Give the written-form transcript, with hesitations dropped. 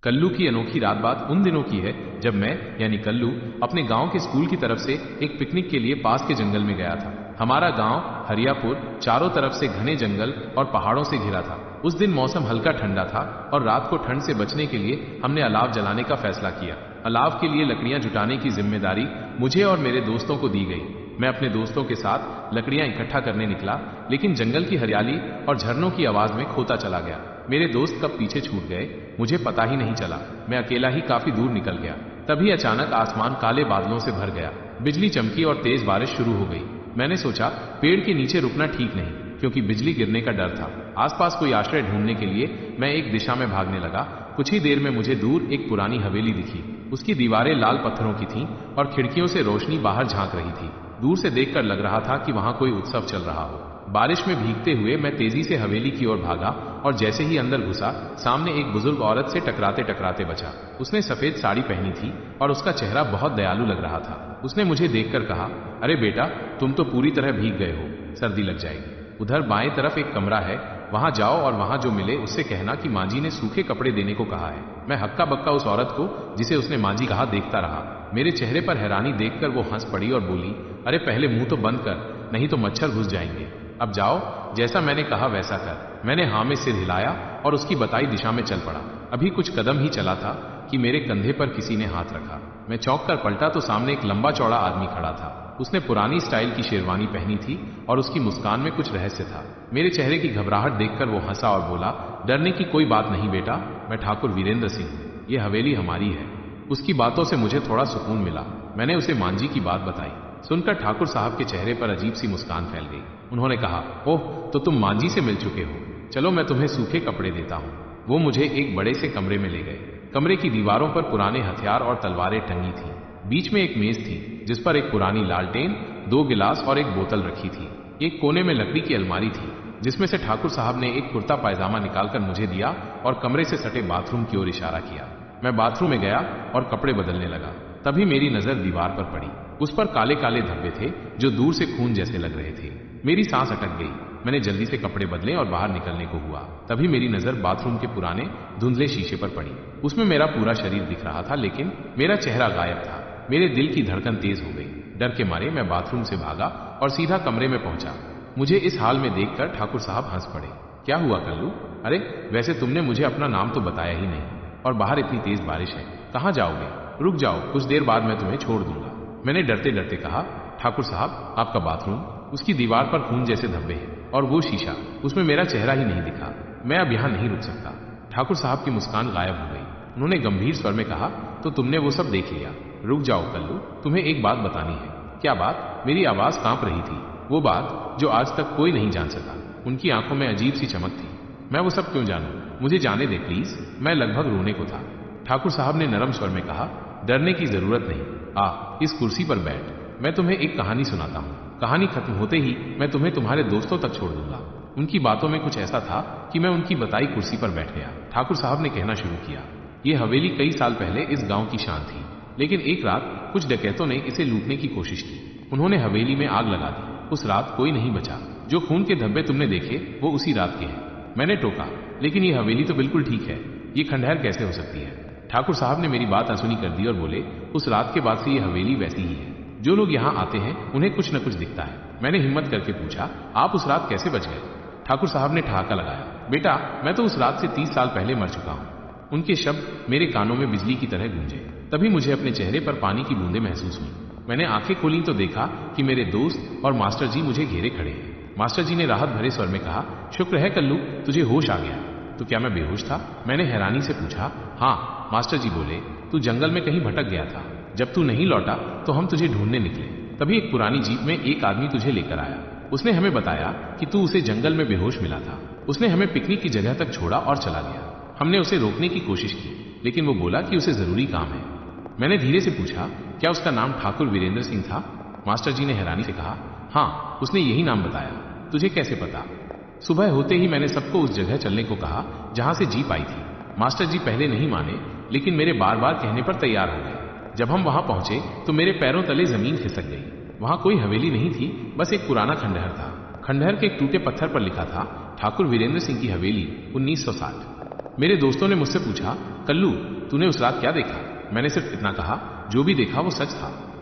कल्लू की अनोखी रात बात उन दिनों की है जब मैं यानी कल्लू अपने गांव के स्कूल की तरफ से एक पिकनिक के लिए पास के जंगल में गया था। हमारा गांव हरियापुर चारों तरफ से घने जंगल और पहाड़ों से घिरा था। उस दिन मौसम हल्का ठंडा था और रात को ठंड से बचने के लिए हमने अलाव जलाने का फैसला किया। अलाव के लिए लकड़ियां जुटाने की जिम्मेदारी मुझे और मेरे दोस्तों को दी गई। मैं अपने दोस्तों के साथ लकड़ियां इकट्ठा करने निकला, लेकिन जंगल की हरियाली और झरनों की आवाज में खोता चला गया। मेरे दोस्त कब पीछे छूट गए मुझे पता ही नहीं चला। मैं अकेला ही काफी दूर निकल गया। तभी अचानक आसमान काले बादलों से भर गया, बिजली चमकी और तेज बारिश शुरू हो गई। मैंने सोचा पेड़ के नीचे रुकना ठीक नहीं, क्योंकि बिजली गिरने का डर था। आसपास कोई आश्रय ढूंढने के लिए मैं एक दिशा में भागने लगा। कुछ ही देर में मुझे दूर एक पुरानी हवेली दिखी। उसकी दीवारें लाल पत्थरों की थीं और खिड़कियों से रोशनी बाहर झांक रही थी। दूर से देखकर लग रहा था कि वहां कोई उत्सव चल रहा हो। बारिश में भीगते हुए मैं तेजी से हवेली की ओर भागा और जैसे ही अंदर घुसा, सामने एक बुजुर्ग औरत से टकराते टकराते बचा। उसने सफेद साड़ी पहनी थी और उसका चेहरा बहुत दयालु लग रहा था। उसने मुझे देखकर कहा, अरे बेटा, तुम तो पूरी तरह भीग गए हो, सर्दी लग जाएगी। उधर बाएं तरफ एक कमरा है, वहां जाओ और वहां जो मिले उससे कहना कि मांझी ने सूखे कपड़े देने को कहा है। मैं हक्का बक्का उस औरत को, जिसे उसने मांझी कहा, देखता रहा। मेरे चेहरे पर हैरानी देखकर वो हंस पड़ी और बोली, अरे पहले मुंह तो बंद कर, नहीं तो मच्छर घुस जाएंगे। अब जाओ, जैसा मैंने कहा वैसा कर। मैंने हाँ में सिर हिलाया और उसकी बताई दिशा में चल पड़ा। अभी कुछ कदम ही चला था कि मेरे कंधे पर किसी ने हाथ रखा। मैं चौंक कर पलटा तो सामने एक लंबा चौड़ा आदमी खड़ा था। उसने पुरानी स्टाइल की शेरवानी पहनी थी और उसकी मुस्कान में कुछ रहस्य था। मेरे चेहरे की घबराहट देखकर वो हंसा और बोला, डरने की कोई बात नहीं बेटा, मैं ठाकुर वीरेंद्र सिंह हूं, ये हवेली हमारी है। उसकी बातों से मुझे थोड़ा सुकून मिला। मैंने उसे मांझी की बात बताई। सुनकर ठाकुर साहब के चेहरे पर अजीब सी मुस्कान फैल गई। उन्होंने कहा, ओह, तो तुम मांझी से मिल चुके हो, चलो मैं तुम्हें सूखे कपड़े देता हूं। वो मुझे एक बड़े से कमरे में ले गए। कमरे की दीवारों पर पुराने हथियार और तलवारें टंगी थी। बीच में एक मेज थी जिस पर एक पुरानी लालटेन, 2 गिलास और एक बोतल रखी थी। एक कोने में लकड़ी की अलमारी थी जिसमें से ठाकुर साहब ने एक कुर्ता पायजामा निकालकर मुझे दिया और कमरे से सटे बाथरूम की ओर इशारा किया। मैं बाथरूम में गया और कपड़े बदलने लगा। तभी मेरी नजर दीवार पर पड़ी। उस पर काले काले धब्बे थे जो दूर से खून जैसे लग रहे थे। मेरी सांस अटक गई। मैंने जल्दी से कपड़े बदले और बाहर निकलने को हुआ। तभी मेरी नजर बाथरूम के पुराने धुंधले शीशे पर पड़ी। उसमें मेरा पूरा शरीर दिख रहा था, लेकिन मेरा चेहरा गायब था। मेरे दिल की धड़कन तेज हो गई। डर के मारे मैं बाथरूम से भागा और सीधा कमरे में पहुंचा। मुझे इस हाल में देखकर ठाकुर साहब हंस पड़े। क्या हुआ कल्लू? अरे वैसे तुमने मुझे अपना नाम तो बताया ही नहीं, और बाहर इतनी तेज बारिश है, कहां जाओगे? रुक जाओ, कुछ देर बाद मैं तुम्हें छोड़ दूंगा। मैंने डरते डरते कहा, ठाकुर साहब, आपका बाथरूम, उसकी दीवार पर खून जैसे धब्बे हैं, और वो शीशा, उसमें मेरा चेहरा ही नहीं दिखा। मैं अब यहां नहीं रुक सकता। ठाकुर साहब की मुस्कान गायब हो गई। उन्होंने गंभीर स्वर में कहा, तो तुमने वो सब देख लिया। रुक जाओ कल्लू, तुम्हें एक बात बतानी है। क्या बात? मेरी आवाज कांप रही थी। वो बात जो आज तक कोई नहीं जान सका। उनकी आंखों में अजीब सी चमक थी। मैं वो सब क्यों जानूं? मुझे जाने दे प्लीज। मैं लगभग रोने को था। ठाकुर साहब ने नरम स्वर में कहा, डरने की जरूरत नहीं, आ इस कुर्सी पर बैठ, मैं तुम्हें एक कहानी सुनाता हूं। कहानी खत्म होते ही मैं तुम्हें तुम्हारे दोस्तों तक छोड़ दूंगा। उनकी बातों में कुछ ऐसा था कि मैं उनकी बताई कुर्सी पर बैठ गया। ठाकुर साहब ने कहना शुरू किया, ये हवेली कई साल पहले इस गांव की शान थी, लेकिन एक रात कुछ डकैतों ने इसे लूटने की कोशिश की। उन्होंने हवेली में आग लगा दी। उस रात कोई नहीं बचा। जो खून के धब्बे तुमने देखे वो उसी रात के हैं। मैंने टोका, लेकिन ये हवेली तो बिल्कुल ठीक है, ये खंडहर कैसे हो सकती है? ठाकुर साहब ने मेरी बात अनसुनी कर दी और बोले, उस रात के बाद से ये हवेली वैसी ही है। जो लोग यहाँ आते हैं उन्हें कुछ न कुछ दिखता है। मैंने हिम्मत करके पूछा, आप उस रात कैसे बच गए? ठाकुर साहब ने ठहाका लगाया, बेटा, मैं तो उस रात से 30 साल पहले मर चुका हूं। उनके शब्द मेरे कानों में बिजली की तरह गूंजे। तभी मुझे अपने चेहरे पर पानी की बूंदें महसूस हुई। मैंने आंखें खोली तो देखा कि मेरे दोस्त और मास्टर जी मुझे घेरे खड़े हैं। मास्टर जी ने राहत भरे स्वर में कहा, शुक्र है कल्लू, तुझे होश आ गया। तो क्या मैं बेहोश था? मैंने हैरानी से पूछा। हाँ, मास्टर जी बोले, तू जंगल में कहीं भटक गया था। जब तू नहीं लौटा तो हम तुझे ढूंढने निकले। तभी एक पुरानी जीप में एक आदमी तुझे लेकर आया। उसने हमें बताया कि तू उसे जंगल में बेहोश मिला था। उसने हमें पिकनिक की जगह तक छोड़ा और चला गया। हमने उसे रोकने की कोशिश की, लेकिन वो बोला कि उसे जरूरी काम है। मैंने धीरे से पूछा, क्या उसका नाम ठाकुर वीरेंद्र सिंह था? मास्टर जी ने हैरानी से कहा, हाँ, उसने यही नाम बताया। तुझे कैसे पता? सुबह होते ही मैंने सबको उस जगह चलने को कहा जहां से जीप आई थी। मास्टर जी पहले नहीं माने, लेकिन मेरे बार बार कहने पर तैयार हो गए। जब हम वहां पहुंचे तो मेरे पैरों तले जमीन खिसक गई। वहां कोई हवेली नहीं थी, बस एक पुराना खंडहर था। खंडहर के एक टूटे पत्थर पर लिखा था, ठाकुर वीरेंद्र सिंह की हवेली 1960। मेरे दोस्तों ने मुझसे पूछा, कल्लू, तूने उस रात क्या देखा? मैंने सिर्फ इतना कहा, जो भी देखा वो सच था।